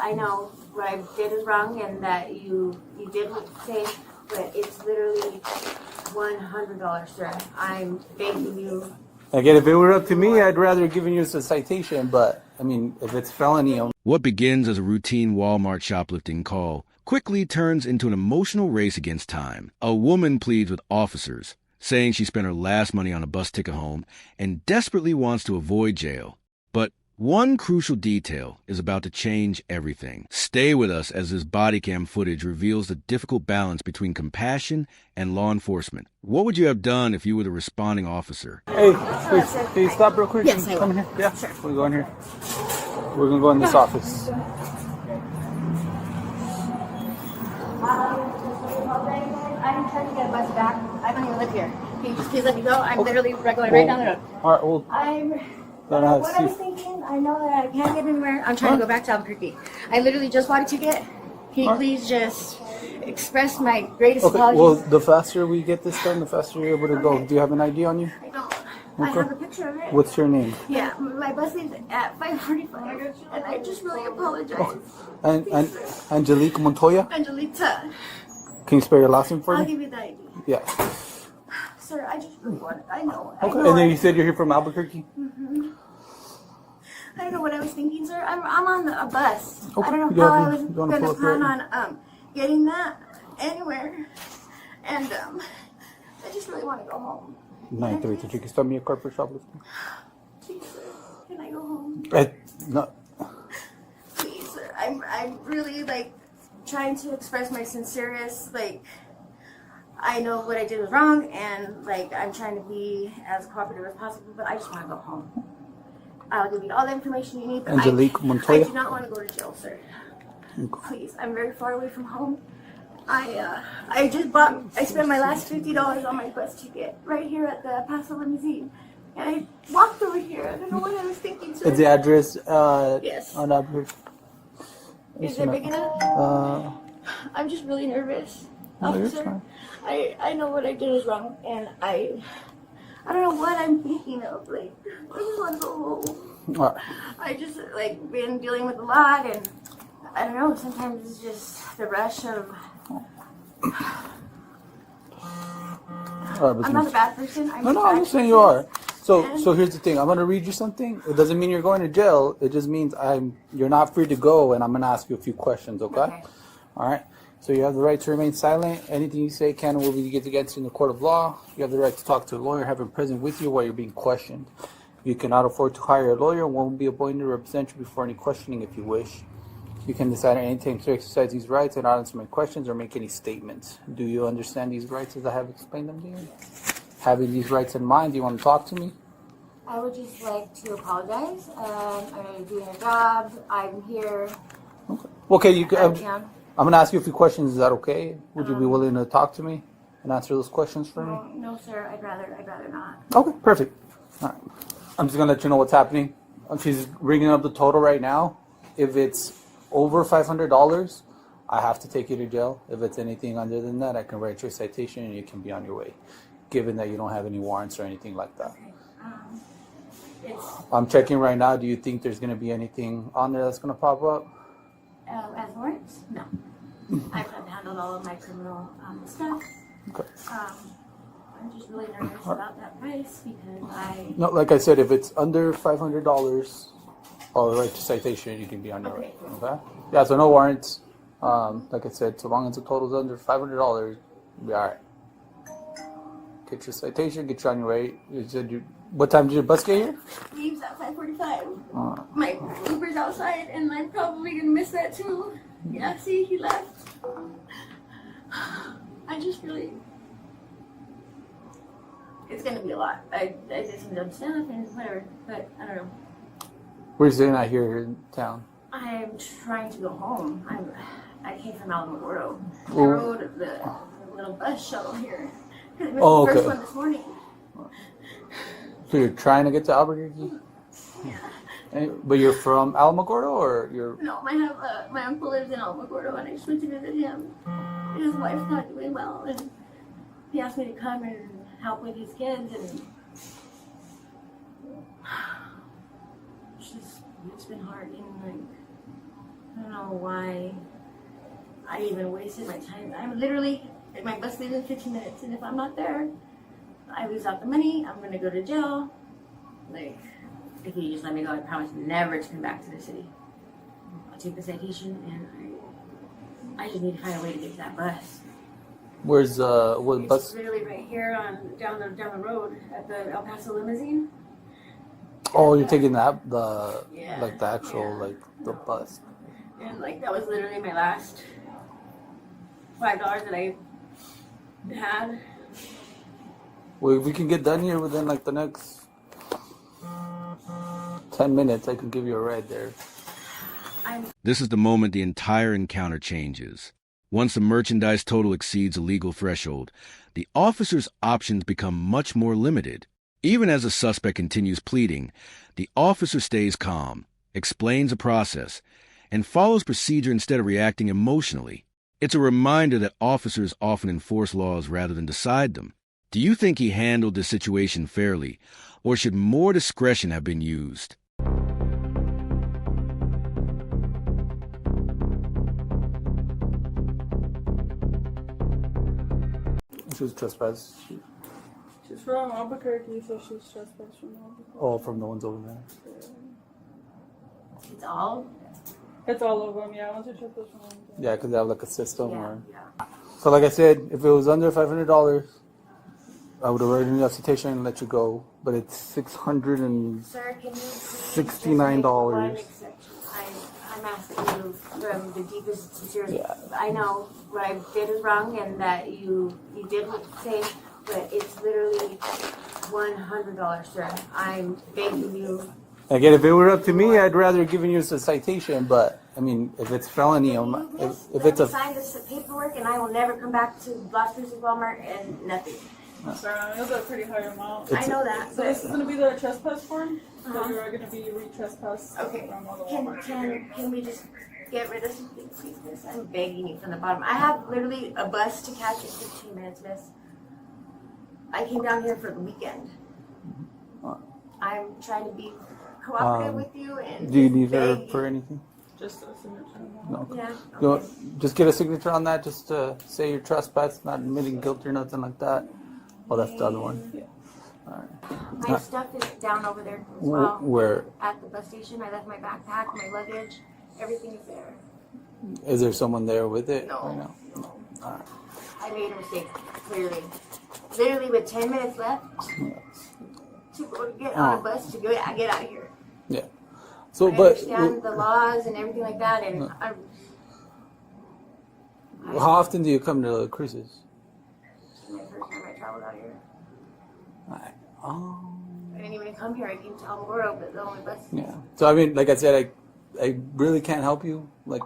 I know what I did is wrong and that you did say, but it's literally $100, sir. I'm begging you. Again, if it were up to me, I'd rather have given you a citation, but I mean, if it's felony. What begins as a routine Walmart shoplifting call quickly turns into an emotional race against time. A woman pleads with officers, saying she spent her last money on a bus ticket home and desperately wants to avoid jail. But one crucial detail is about to change everything. Stay with us as this bodycam footage reveals the difficult balance between compassion and law enforcement. What would you have done if you were the responding officer? Hey, please, can you stop real quick? Yes, I will. Come in here. Yeah, sure. we'll go in here. We're gonna go in this office. I'm trying to get a bus back. I don't even live here. Can you just please let me go? I'm literally going right down the road. All right, well, What I was thinking, I know that I can't get anywhere. I'm trying to go back to Albuquerque. I literally just bought a ticket. Can you please just express my greatest apologies? Well, the faster we get this done, the faster you're able to go. Do you have an ID on you? I don't. I have a picture of it. What's your name? Yeah, my bus leaves at 5:45, and I just really apologize. And Angelique Montoya? Angelita. Can you spell your last name for I'll me? give you the ID. Yeah. Sir, I just really want. I know. Okay. And then you said you're here from Albuquerque? I don't know what I was thinking, sir. I'm on a bus. Okay. I don't know how I was going to plan on getting that anywhere. And I just really want to go home. 9:32. You can start me a car for shoplifting. Please, sir. Can I go home? No. Please, sir. I'm really like trying to express my sincerest, like, I know what I did was wrong, and like I'm trying to be as cooperative as possible, but I just want to go home. I'll give you all the information you need. But Angelique Montoya? I do not want to go to jail, sir. Okay. Please, I'm very far away from home. I spent my last $50 on my bus ticket right here at the Paso Limousine. And I walked over here. I don't know what I was thinking, sir. Is the address Yes. on Albuquerque? Is it big enough? I'm just really nervous. No, you're Officer, fine. I know what I did was wrong, and I don't know what I'm thinking of. Like, I just want to go home. All right. I just like been dealing with a lot, and I don't know. Sometimes it's just the rush of. I'm not a bad person. No, I'm just saying you are. So here's the thing. I'm gonna read you something. It doesn't mean you're going to jail. It just means you're not free to go, and I'm gonna ask you a few questions. Okay? All right. So you have the right to remain silent. Anything you say can and will be used against you in the court of law. You have the right to talk to a lawyer, have him present with you while you're being questioned. You cannot afford to hire a lawyer. One will be appointed to represent you before any questioning if you wish. You can decide at any time to exercise these rights and not answer my questions or make any statements. Do you understand these rights as I have explained them to you? Having these rights in mind, do you want to talk to me? I would just like to apologize. I'm doing a job. I'm here. Okay, you out of can. town. I'm gonna ask you a few questions. Is that okay? Would you be willing to talk to me and answer those questions for me? No, sir. I'd rather not. Okay, perfect. All right. I'm just gonna let you know what's happening. She's ringing up the total right now. If it's over $500, I have to take you to jail. If it's anything under than that, I can write you a citation and you can be on your way, given that you don't have any warrants or anything like that. I'm checking right now. Do you think there's gonna be anything on there that's gonna pop up? As warrants? No. I've handled all of my criminal stuff. Okay. I'm just really nervous about that price because No, like I said, if it's under $500, I'll write you a citation. You can be on your way. Okay. Yeah. So no warrants. Like I said, so long as the total's under $500, you'll be all right. Get your citation. Get you on your way. You said what time did your bus get here? leaves at 5:45. My Uber's outside, and I'm probably gonna miss that too. Yeah, see, he left. I just really. It's gonna be a lot. I did some dumb stuff and whatever, but I don't know. We're staying out here in town. I'm trying to go home. I came from Alamogordo. I Well- rode the little bus shuttle here. Because it was the first one this morning. So you're trying to get to Albuquerque? Yeah. But you're from Alamogordo, or you're? No, my uncle lives in Alamogordo, and I just went to visit him. His wife's not doing well, and he asked me to come and help with his kids, and it's been hard, and like I don't know why I even wasted my time. I'm literally, my bus leaves in 15 minutes, and if I'm not there, I lose out the money. I'm gonna go to jail. Like, if you just let me go, I promise never to come back to the city. I'll take the citation, and I just need to find a way to get to that bus. Where's what It's bus? literally right here on down the road at the El Paso limousine. Oh, you're taking the Yeah, like the actual yeah. like the bus. And like that was literally my last $5 that I had. Well, if we can get done here within like the next 10 minutes, I can give you a ride there. This is the moment the entire encounter changes. Once the merchandise total exceeds a legal threshold, the officer's options become much more limited. Even as the suspect continues pleading, the officer stays calm, explains the process, and follows procedure instead of reacting emotionally. It's a reminder that officers often enforce laws rather than decide them. Do you think he handled the situation fairly, or should more discretion have been used? She was trespassed. She's from Albuquerque, so she's trespassed from Albuquerque. Oh, from the ones over there. It's all. It's all of them, yeah. Once you trespass from them. Yeah, because they have like a system. Yeah, Or... yeah. So like I said, if it was under $500, I would have written you a citation and let you go. But it's $600 and Sir, can you please $69. one exception? I'm asking you from the deepest sincerity. Yeah. I know what I did is wrong and that you did say, but it's literally $100, sir. I'm begging you. Again, if it were up to me, I'd rather given you a citation. But I mean, if it's felony, if it's a sign this paperwork, and I will never come back to Las Cruces Walmart and nothing. So it was a pretty high amount. I know that. So this is going to be the trespass form. So Uh-huh. you are going to be re-trespassed Okay. from all the Walmart. Can we just get rid of something, please, miss? I'm begging you from the bottom. I have literally a bus to catch in 15 minutes, miss. I came down here for the weekend. I'm trying to be cooperative with you and do you need her beg for you. anything? Just a signature. No. Yeah. You Okay. want- just get a signature on that, just to say you're trespassed, not admitting guilt or nothing like that. Oh, that's the other one. Yeah. All right. My stuff is down over there as well. Where At the bus station, I left my backpack, my luggage, everything is there. is there someone there with it? No. Right now? No. All right. I made a mistake, clearly. Literally with 10 minutes left to go to get on a bus to get out of here. Yeah. So, I but understand the laws and everything like that, and how often do you come to cruises? This is my first time I traveled out here. I didn't even come here. I came to Alamogordo, but the only bus. Yeah. So I mean, like I said, I really can't help you. Like,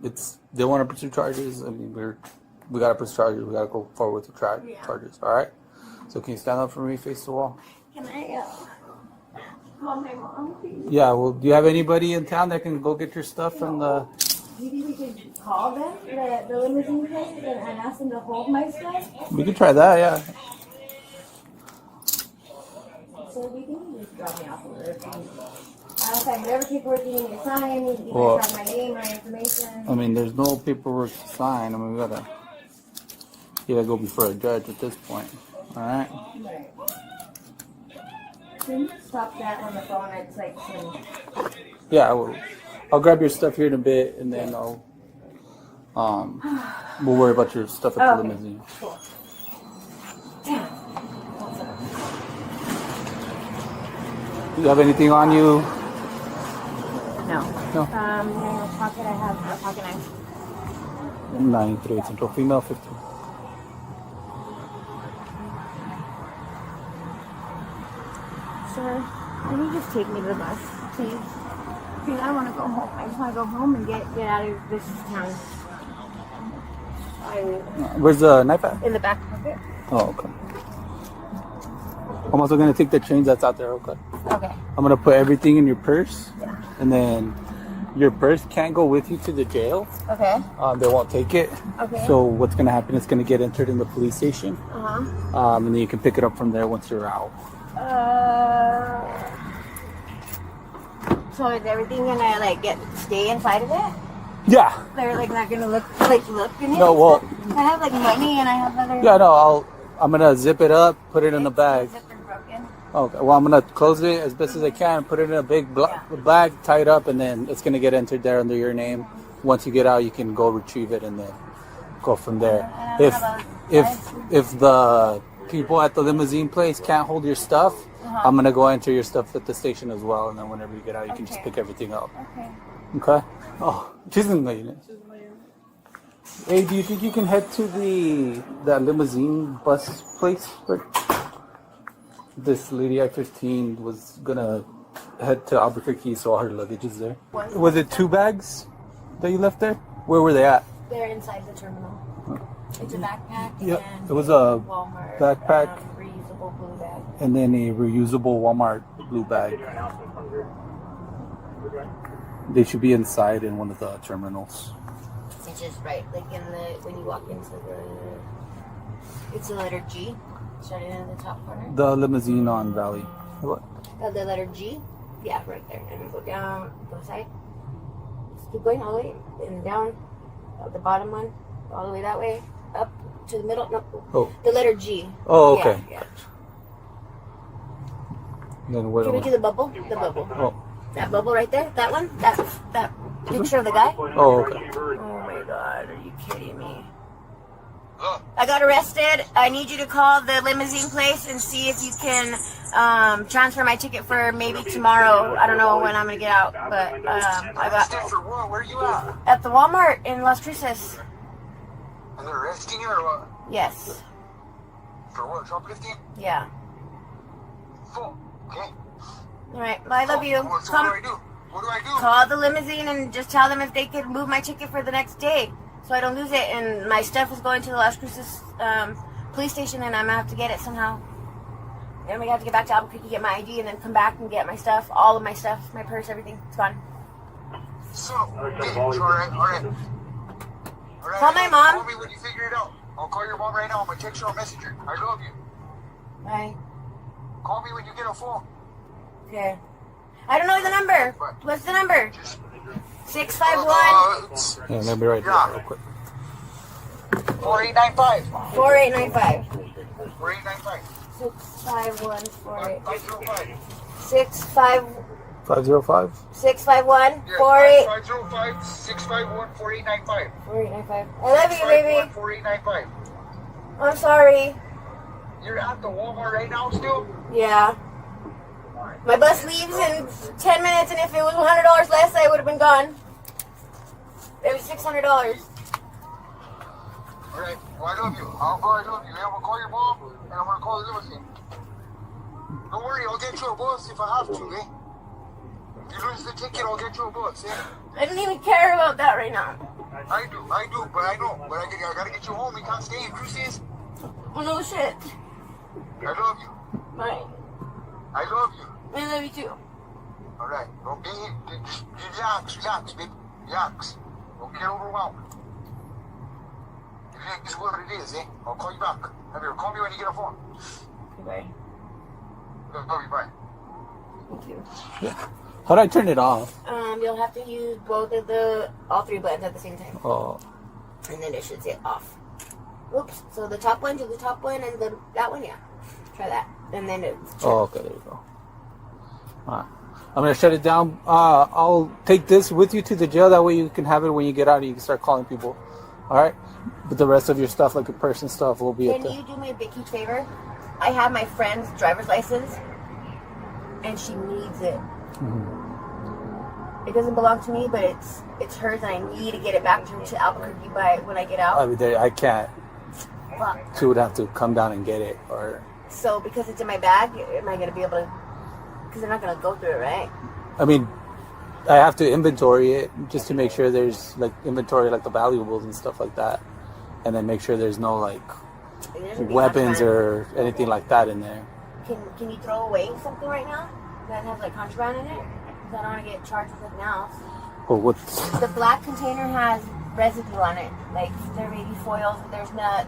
it's they want to pursue charges. I mean, we gotta pursue charges. We gotta go forward with the charges. All right. So can you stand up for me, face the wall? Can I call my mom, please? Yeah. Well, do you have anybody in town that can go get your stuff from the? Maybe we could call them, the limousine place, and ask them to hold my stuff. We could try that. Yeah. So we can just drop me off a little. I'll sign whatever paperwork you need me to sign. You can Well, have my name, my information. I mean, there's no paperwork to sign. I mean, you gotta go before a judge at this point. All right. Right. Can you stop that on the phone? It's like some... Yeah, I'll grab your stuff here in a bit, and then we'll worry about your stuff at the limousine. Cool. Damn. Do you have anything on you? No. No. In my pocket, I have a pocket knife. 93 Central Female 15. Sir, can you just take me to the bus, please? Because I want to go home. I just want to go home and get out of this town. Where's the knife at? In the back pocket. Oh, okay. I'm also gonna take the change that's out there. Okay. Okay. I'm gonna put everything in your purse, Yeah. and then your purse can't go with you to the jail. Okay. They won't take it. Okay. So what's gonna happen is gonna get entered in the police station, Uh-huh. and then you can pick it up from there once you're out. So is everything gonna like stay inside of it? Yeah. They're like not gonna look in it. No, well. I have like money and I have other. Yeah, no. I'm gonna zip it up, put it in the bag. Zipper broken. Okay. Well, I'm gonna close it as best as I can, put it in a big bag, tie it up, and then it's gonna get entered there under your name. Once you get out, you can go retrieve it and then go from there. If the people at the limousine place can't hold your stuff, I'm gonna go enter your stuff at the station as well, and then whenever you get out, you can just pick everything up. Okay. Okay. Oh, she's in the. Hey, do you think you can head to that limousine bus place? This lady at 15 was gonna head to Albuquerque, so all her luggage is there. Was it 2 bags that you left there? Where were they at? They're inside the terminal. It's a backpack. Yep. And It was a Walmart, backpack. Reusable blue bag. And then a reusable Walmart blue bag. They should be inside in one of the terminals. It's just right, like when you walk into it's the letter G, starting in the top corner. The limousine on Valley. What? The letter G, yeah, right there. And then go down, go side. Just keep going all the way and down. The bottom one, all the way that way, up to the middle. No, the letter G. Oh, okay. Yeah. Then where Can we do the bubble? The bubble. Oh. That bubble right there. That one. That picture of the guy. Oh, okay. Oh my God! Are you kidding me? I got arrested. I need you to call the limousine place and see if you can transfer my ticket for maybe tomorrow. I don't know when I'm gonna get out, but I got. Where are you at? At the Walmart in Las Cruces. And they're arresting you or what? Yes. For what? Shoplifting? Yeah. Fuck. Okay. All right. Well, I love you. So what do I do? What do I do? Call the limousine and just tell them if they could move my ticket for the next day, so I don't lose it. And my stuff is going to the Las Cruces police station, and I'm gonna have to get it somehow. And we have to get back to Albuquerque, get my ID, and then come back and get my stuff, all of my stuff, my purse, everything. It's gone. So, okay, all right. Call my mom. Call me when you figure it out. I'll call your mom right now. I'm gonna text you on Messenger. I love you. Bye. Call me when you get a phone. Okay. I don't know the number. What's the number? 651 Yeah, let me write it down real quick. 4895. 4895. 4895. 651 505. 505? 651 Yeah, 48 505 651 4895. 4895. I love you, baby. 4895. I'm sorry. You're at the Walmart right now still? Yeah. My bus leaves in 10 minutes, and if it was $100 less, I would have been gone. It was $600. Alright, well, I love you. I love you. I'm gonna call your mom, and I'm gonna call the limousine. Don't worry, I'll get you a bus if I have to, eh? If you lose the ticket, I'll get you a bus, eh? I don't even care about that right now. I do, but I know. But I gotta get you home. You can't stay in Cruces. Oh, no shit. I love you. Bye. I love you. I love you too. Alright, don't be, just relax, baby. Relax. Don't get overwhelmed. It is what it is, eh? I'll call you back. Call me when you get a phone. Goodbye. Love you, bye. Thank you. How'd I turn it off? You'll have to use all 3 buttons at the same time. Oh. And then it should say off. Oops. So the top one, do the top one, and that one, yeah. Try that. And then it's... Oh, okay, there you go. Alright. I'm gonna shut it down. I'll take this with you to the jail. That way you can have it when you get out and you can start calling people. Alright? But the rest of your stuff, like your purse and stuff, will be at the... Can you do me a big huge favor? I have my friend's driver's license, and she needs it. It doesn't belong to me, but it's hers, and I need to get it back to Albuquerque by when I get out. I mean, I can't. Fuck. She would have to come down and get it, or... So, because it's in my bag, am I going to be able to... Because they're not going to go through it, right? I mean, I have to inventory it just to make sure there's, like, inventory, like, the valuables and stuff like that. And then make sure there's no, like, weapons or anything like that in there. Can you throw away something right now that has, like, contraband in it? Because I don't want to get charged with something else. Or what's... The black container has residue on it. Like, there may be foils, there's not...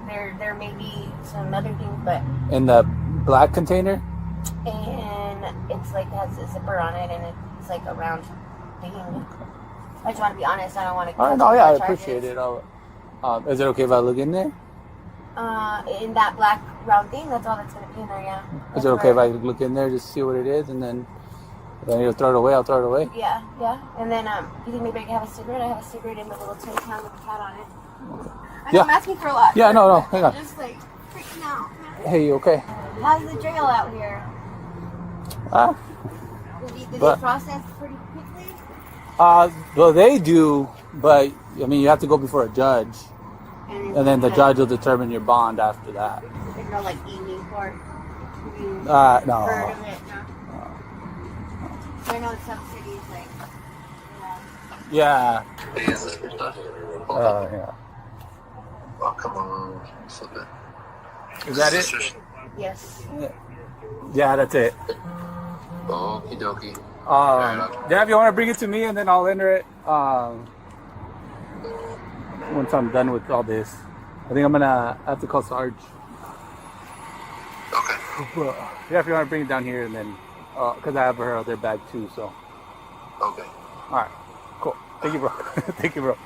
There may be some other things, but... In the black container? And it's like has a zipper on it, and it's like a round thing. I just want to be honest. I don't want to. All right, no, yeah, I appreciate it. Is it okay if I look in there? In that black round thing, that's all that's gonna be in there. Yeah. Is it okay if I look in there, just see what it is, and then you'll throw it away? I'll throw it away. Yeah, yeah. And then, you think maybe I can have a cigarette? I have a cigarette in my little tin can with a cat on it. Okay. Yeah. I'm asking for a lot. Yeah, no, hang on. I'm just like freaking out. Hey, you okay? How's the jail out here? Did they process pretty quickly? Well, they do, but I mean, you have to go before a judge, and then the judge will determine your bond after that. There's no like evening court. No. Heard of it? No. I know in some cities like. Yeah. Is this your stuff? Yeah. Oh, come on. Flip it. Is that it? Yes. Yeah, that's it. Okie dokie. Yeah, if you want to bring it to me, and then I'll enter it once I'm done with all this. I think I have to call Sarge. Okay. Yeah, if you want to bring it down here, and then because I have her other bag too. So. Okay. All right. Cool. Thank you, bro. Thank you, bro. I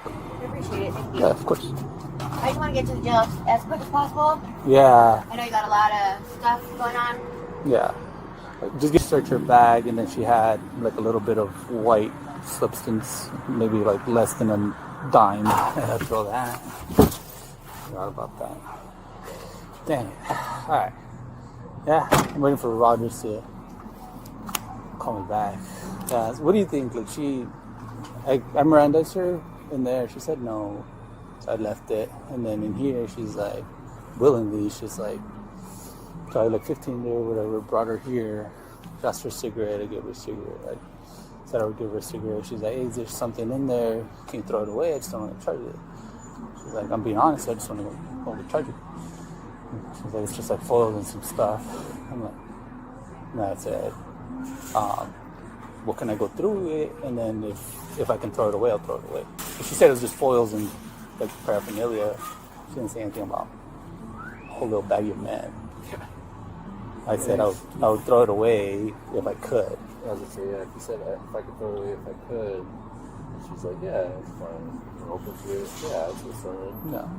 appreciate it. Thank you. Yeah, of course. I just want to get to the jail as quick as possible. Yeah. I know you got a lot of stuff going on. Yeah. Just search her bag, and then she had like a little bit of white substance, maybe like less than a dime. I throw that. Forgot about that. Dang it. All right. Yeah, I'm waiting for Rogers to call me back. Yeah. So what do you think? Like I Mirandized her in there. She said no, so I left it. And then in here, she's like willingly. She's like. Probably like 15 there or whatever, brought her here, asked for a cigarette, I gave her a cigarette. I said I would give her a cigarette. She's like, hey, is there something in there? Can you throw it away? I just don't want to charge it. She's like, I'm being honest, I just want to charge it. She's like, it's just like foils and some stuff. I'm like, no, I said, what can I go through it? And then if I can throw it away, I'll throw it away. But she said it was just foils and like paraphernalia. She didn't say anything about a whole little baggie of men. I said I would throw it away if I could. I was gonna say, yeah, if you said if I could throw it away if I could. She's like, yeah, it's fine. I'm open to it. Yeah, it's just fine. No.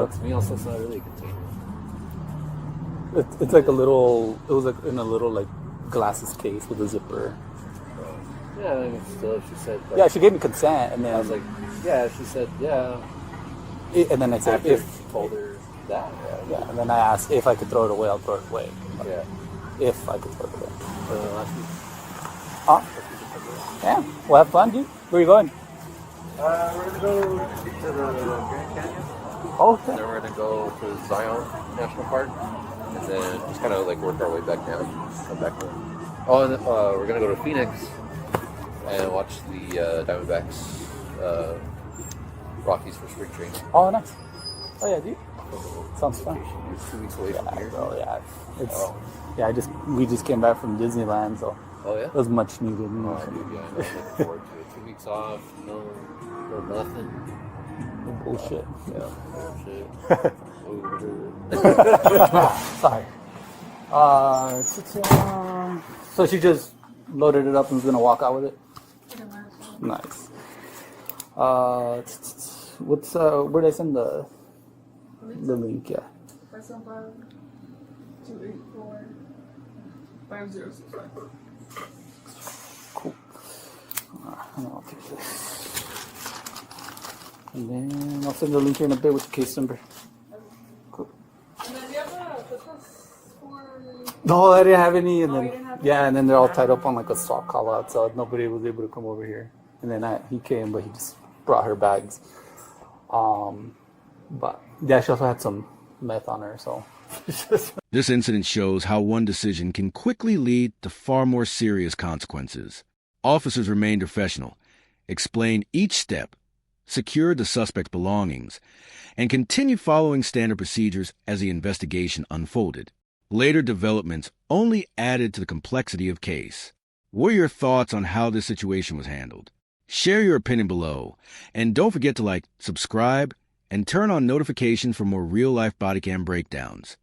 To me also it's not really a container. It's like a little, it was like in a little like glasses case with a zipper. Yeah, I mean, still, she said... Like, yeah, she gave me consent, and then... I was like, yeah, she said, yeah. And then I said, after if... told her that, yeah, and then I asked if I could throw it away, I'll throw it away. Yeah. If I could throw it away. Last week. Yeah, well, have fun, dude. Where are you going? We're going to go to the Grand Canyon. Oh, okay. Then we're going to go to Zion National Park. And then just kind of like work our way back down. Come back home. Oh, and then, we're going to go to Phoenix and watch the Diamondbacks Rockies for spring training. Oh, nice. Oh, yeah, dude. Sounds fun. It's 2 weeks away from here. Bro, yeah. It's, we just came back from Disneyland, so oh, yeah? it was much needed. Oh, dude, yeah, I'm looking forward to it. 2 weeks off, no nothing. Bullshit. Yeah, bullshit. Sorry. So she just loaded it up and was gonna walk out with it. Nice. What's where'd I send the link? Yeah. 57284-5065. Cool. And I'll take this. And then I'll send the link here in a bit with the case number. Cool. And then do you have a Christmas for... No, I didn't have any, and Oh, then you didn't have yeah, and then they're all tied up on like a sock call out, so nobody was able to come over here. And then he came, but he just brought her bags. But yeah, she also had some meth on her, so. This incident shows how one decision can quickly lead to far more serious consequences. Officers remained professional, explained each step, secured the suspect's belongings, and continued following standard procedures as the investigation unfolded. Later developments only added to the complexity of case. What are your thoughts on how this situation was handled? Share your opinion below, and don't forget to like, subscribe, and turn on notifications for more real-life body cam breakdowns.